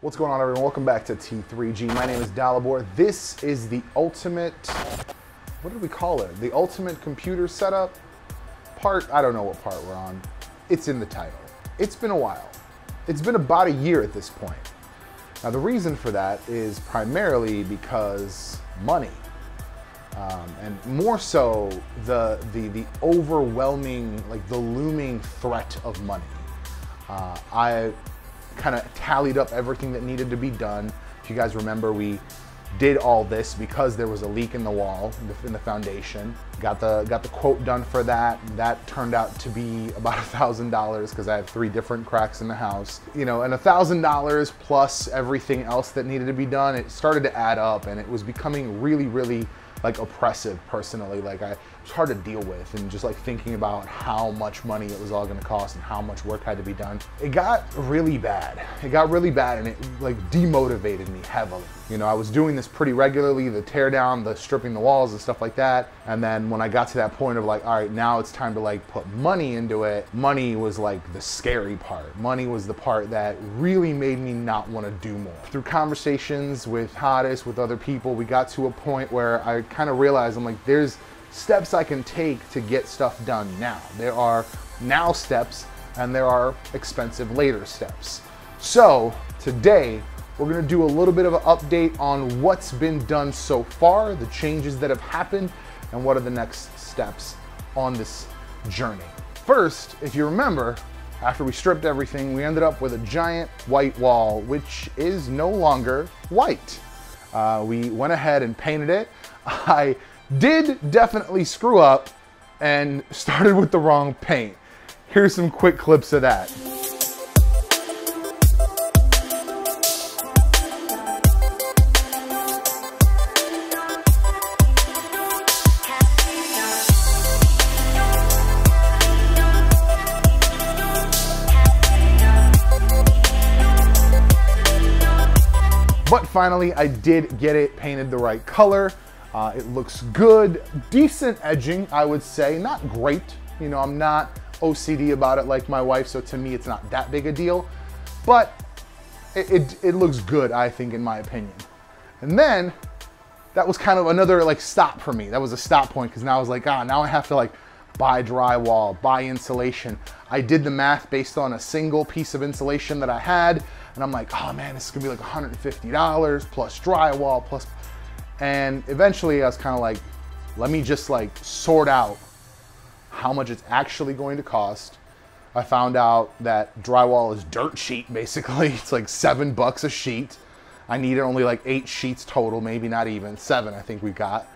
What's going on, everyone? Welcome back to T3G. My name is Dalibor. This is the ultimate, what did we call it? The ultimate computer setup part. I don't know what part we're on. It's in the title. It's been a while. It's been about a year at this point. Now, the reason for that is primarily because money. And more so the overwhelming, like the looming threat of money. I kind of tallied up everything that needed to be done. If you guys remember, we did all this because there was a leak in the wall, in the foundation. Got the quote done for that. That turned out to be about $1,000 because I have 3 different cracks in the house. You know, and $1,000 plus everything else that needed to be done, it started to add up, and it was becoming really like oppressive personally. Like it was hard to deal with, and just like thinking about how much money it was all gonna cost and how much work had to be done. It got really bad. It got really bad, and it like demotivated me heavily. You know, I was doing this pretty regularly, the tear down, the stripping the walls and stuff like that. And then when I got to that point of like, all right, now it's time to like put money into it, money was like the scary part. Money was the part that really made me not want to do more. Through conversations with Hottest, with other people, we got to a point where I kind of realized, I'm like, there's steps I can take to get stuff done now. There are now steps, and there are expensive later steps. So today, we're gonna do a little bit of an update on what's been done so far, the changes that have happened, and what are the next steps on this journey. First, if you remember, after we stripped everything, we ended up with a giant white wall, which is no longer white. We went ahead and painted it. I did definitely screw up and started with the wrong paint. Here's some quick clips of that. But finally, I did get it painted the right color. It looks good, decent edging, I would say, not great. You know, I'm not OCD about it like my wife, so to me, it's not that big a deal, but it looks good, I think, in my opinion. And then that was kind of another like stop for me. That was a stop point, because now I was like, now I have to like buy drywall, buy insulation. I did the math based on a single piece of insulation that I had, and I'm like, oh man, this is gonna be like $150 plus drywall plus, and eventually I was kind of like, let me just like sort out how much it's actually going to cost. I found out that drywall is dirt sheet, basically. It's like $7 a sheet. I needed only like 8 sheets total, maybe not even 7, I think we got.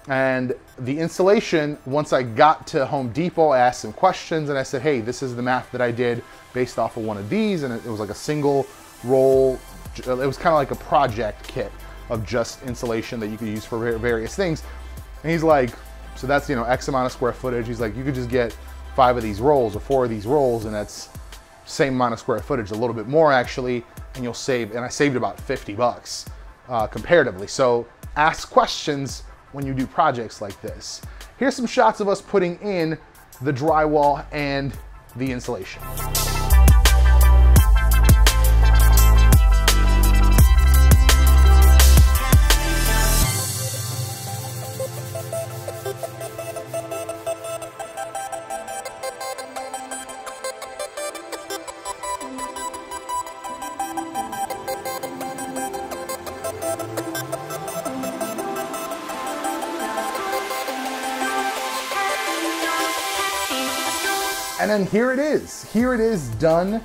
And the insulation, once I got to Home Depot, I asked some questions and I said, hey, this is the math that I did based off of one of these, and it was like a single roll. It was kind of like a project kit of just insulation that you could use for various things. And he's like, so that's, you know, X amount of square footage. He's like, you could just get 5 of these rolls or 4 of these rolls, and that's same amount of square footage, a little bit more actually, and you'll save, and I saved about $50 comparatively. So ask questions when you do projects like this. Here's some shots of us putting in the drywall and the insulation. And then here it is done,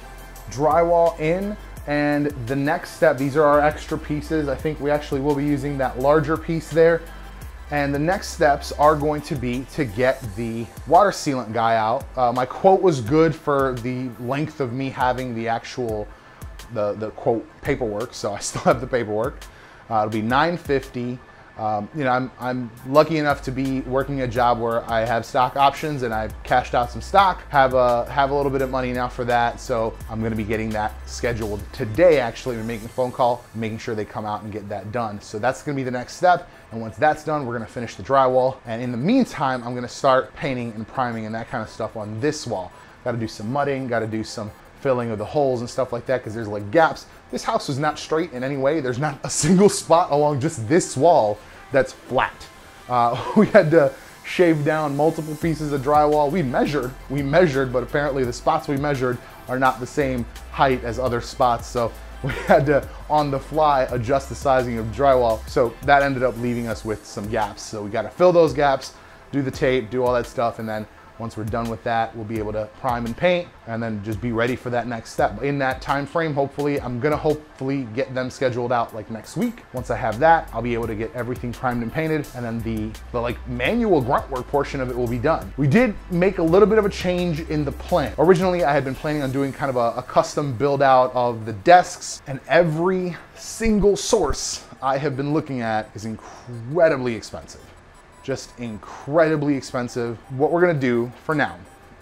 drywall in. And the next step, these are our extra pieces. I think we actually will be using that larger piece there. And the next steps are going to be to get the water sealant guy out. My quote was good for the length of me having the actual, the quote paperwork. So I still have the paperwork. It'll be $950. You know, I'm lucky enough to be working a job where I have stock options, and I've cashed out some stock, have a little bit of money now for that. So I'm gonna be getting that scheduled today, actually. We're making a phone call, making sure they come out and get that done. So that's gonna be the next step. And once that's done, we're gonna finish the drywall. And in the meantime, I'm gonna start painting and priming and that kind of stuff on this wall. Gotta do some mudding, gotta do some filling of the holes and stuff like that, because there's like gaps. This house is not straight in any way. There's not a single spot along just this wall that's flat. We had to shave down multiple pieces of drywall. We measured, but apparently the spots we measured are not the same height as other spots. So we had to, on the fly, adjust the sizing of drywall. So that ended up leaving us with some gaps. So we got to fill those gaps, do the tape, do all that stuff, and then once we're done with that, we'll be able to prime and paint and then just be ready for that next step. In that time frame, hopefully, I'm gonna hopefully get them scheduled out like next week. Once I have that, I'll be able to get everything primed and painted, and then the like manual grunt work portion of it will be done. We did make a little bit of a change in the plan. Originally, I had been planning on doing kind of a custom build out of the desks, and every single source I have been looking at is incredibly expensive. Just incredibly expensive. What we're gonna do for now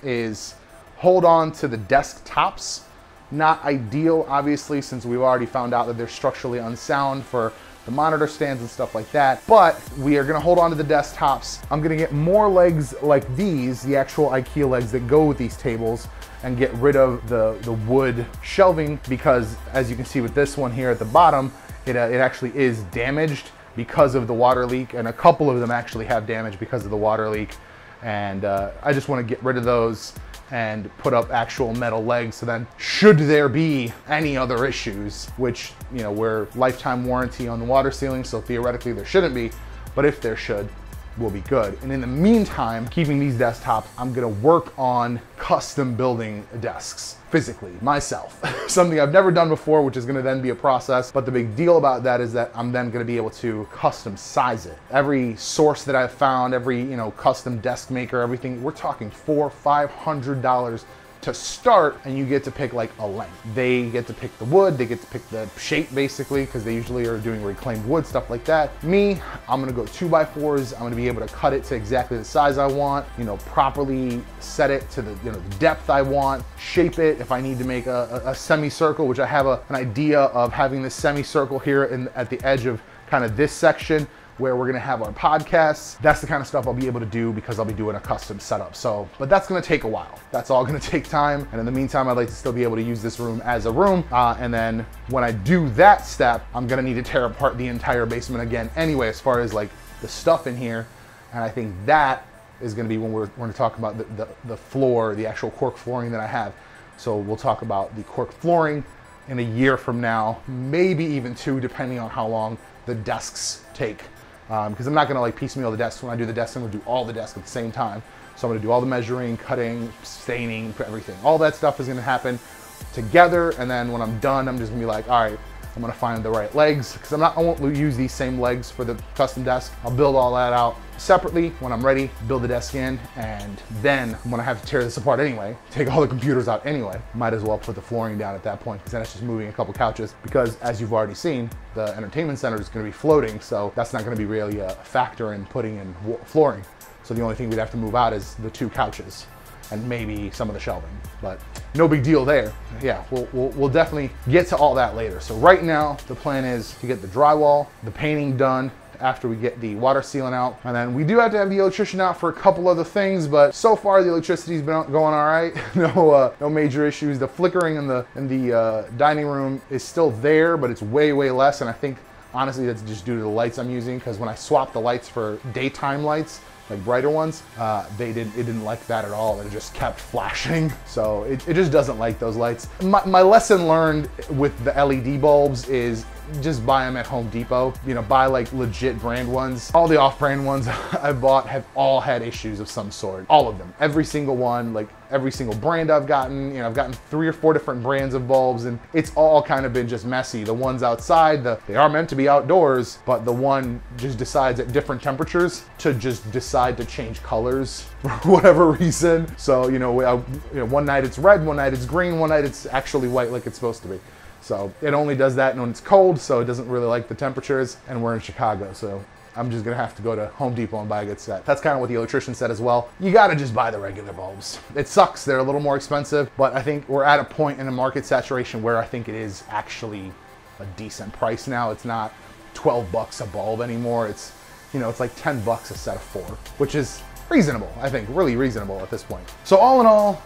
is hold on to the desk tops. Not ideal, obviously, since we've already found out that they're structurally unsound for the monitor stands and stuff like that, but we are gonna hold on to the desk tops. I'm gonna get more legs like these, the actual IKEA legs that go with these tables, and get rid of the wood shelving, because as you can see with this one here at the bottom, it actually is damaged because of the water leak, and a couple of them actually have damage because of the water leak. And I just want to get rid of those and put up actual metal legs, so then should there be any other issues, which, you know, we're lifetime warranty on the water sealing, so theoretically there shouldn't be, but if there should, will be good. And in the meantime, keeping these desktops, I'm gonna work on custom building desks physically myself. Something I've never done before, which is gonna then be a process. But the big deal about that is that I'm then gonna be able to custom size it. Every source that I've found, every, you know, custom desk maker, everything, we're talking $400-500 to start, and you get to pick like a length. They get to pick the wood, they get to pick the shape basically, because they usually are doing reclaimed wood, stuff like that. Me, I'm gonna go 2x4s. I'm gonna be able to cut it to exactly the size I want, you know, properly set it to the, you know, the depth I want, shape it. If I need to make a semicircle, which I have an idea of having this semicircle here at the edge of kind of this section, where we're gonna have our podcasts. That's the kind of stuff I'll be able to do because I'll be doing a custom setup. So, but that's gonna take a while. That's all gonna take time. And in the meantime, I'd like to still be able to use this room as a room. And then when I do that step, I'm gonna need to tear apart the entire basement again anyway, as far as like the stuff in here. And I think that is gonna be when we're gonna talk about the floor, the actual cork flooring that I have. So we'll talk about the cork flooring in a year from now, maybe even 2, depending on how long the desks take. Because I'm not gonna like piecemeal the desks. When I do the desks, I'm gonna do all the desks at the same time. So I'm gonna do all the measuring, cutting, staining, everything. All that stuff is gonna happen together, and then when I'm done, I'm just gonna be like, all right, I'm gonna find the right legs, because I won't use these same legs for the custom desk. I'll build all that out separately when I'm ready, build the desk in, and then when I have to tear this apart anyway, take all the computers out anyway, might as well put the flooring down at that point, because then it's just moving a couple couches, because as you've already seen, the entertainment center is gonna be floating, so that's not gonna be really a factor in putting in flooring. So the only thing we'd have to move out is the 2 couches and maybe some of the shelving, but no big deal there. Yeah, we'll definitely get to all that later. So right now, the plan is to get the drywall, the painting done after we get the water sealing out. And then we do have to have the electrician out for a couple other things, but so far the electricity's been going all right. No major issues. The flickering in the dining room is still there, but it's way less. And I think honestly that's just due to the lights I'm using, because when I swapped the lights for daytime lights, like brighter ones, it didn't like that at all. It just kept flashing. So it just doesn't like those lights. My lesson learned with the LED bulbs is just buy them at Home Depot. You know, buy like legit brand ones. All the off-brand ones I've bought have all had issues of some sort. All of them. Every single one, like every single brand I've gotten, you know, I've gotten 3 or 4 different brands of bulbs, and it's all kind of been just messy. The ones outside, they are meant to be outdoors, but the one just decides at different temperatures to just decide to change colors for whatever reason. So, you know, one night it's red, one night it's green, one night it's actually white like it's supposed to be. So it only does that when it's cold, so it doesn't really like the temperatures, and we're in Chicago, so I'm just gonna have to go to Home Depot and buy a good set. That's kind of what the electrician said as well. You gotta just buy the regular bulbs. It sucks, they're a little more expensive, but I think we're at a point in the market saturation where I think it is actually a decent price now. It's not 12 bucks a bulb anymore. It's, you know, it's like 10 bucks a set of 4, which is reasonable, I think, really reasonable at this point. So all in all,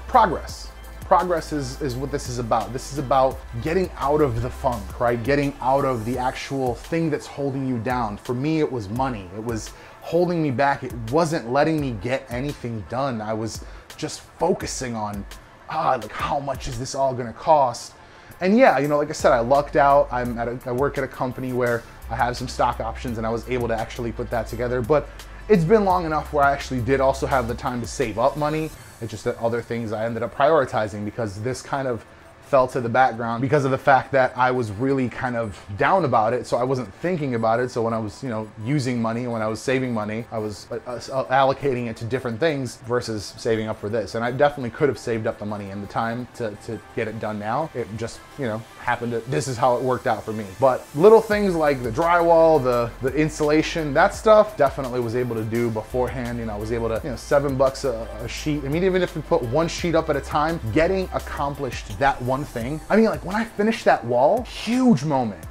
progress progress is what this is about. This is about getting out of the funk, right? Getting out of the actual thing that's holding you down. For me, it was money. It was holding me back. It wasn't letting me get anything done. I was just focusing on, like, how much is this all gonna cost? And yeah, you know, like I said, I lucked out. I work at a company where I have some stock options and I was able to actually put that together. But it's been long enough where I actually did also have the time to save up money. It's just that other things I ended up prioritizing because this kind of fell to the background because of the fact that I was really kind of down about it. So I wasn't thinking about it. So when I was, you know, using money, when I was saving money, I was allocating it to different things versus saving up for this. And I definitely could have saved up the money and the time to get it done now. It just, you know, happened to, this is how it worked out for me. But little things like the drywall, the insulation, that stuff definitely was able to do beforehand. You know, I was able to, you know, $7 a sheet. I mean, even if we put one sheet up at a time, getting accomplished that one thing. I mean, like when I finished that wall, huge moment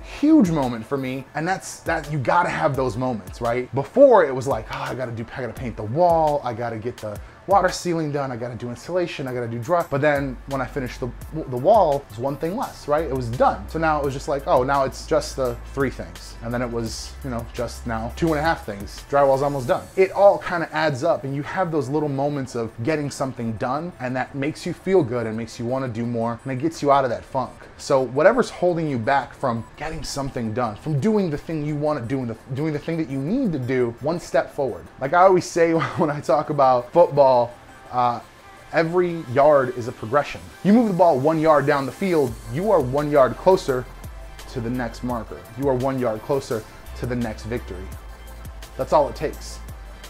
for me. And that's you gotta have those moments, right? Before it was like, oh, I gotta paint the wall, I gotta get the water sealing done, I gotta do insulation, I gotta do dry. But then when I finished the wall, it was one thing less, right? It was done. So now it was just like, oh, now it's just the 3 things. And then it was, you know, just now 2.5 things. Drywall's almost done. It all kind of adds up and you have those little moments of getting something done and that makes you feel good and makes you wanna do more and it gets you out of that funk. So whatever's holding you back from getting something done, from doing the thing you wanna do and doing the thing that you need to do, one step forward. Like I always say when I talk about football, every yard is a progression. You move the ball 1 yard down the field, you are 1 yard closer to the next marker. You are 1 yard closer to the next victory. That's all it takes.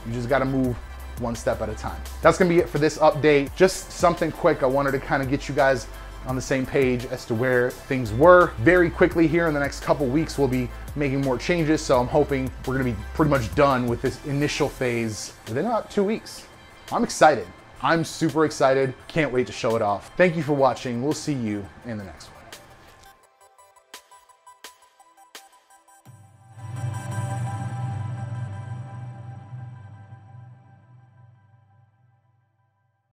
You just gotta move one step at a time. That's gonna be it for this update. Just something quick. I wanted to kind of get you guys on the same page as to where things were. Very quickly here in the next couple weeks, we'll be making more changes. So I'm hoping we're gonna be pretty much done with this initial phase within about 2 weeks. I'm excited. I'm super excited. Can't wait to show it off. Thank you for watching. We'll see you in the next one.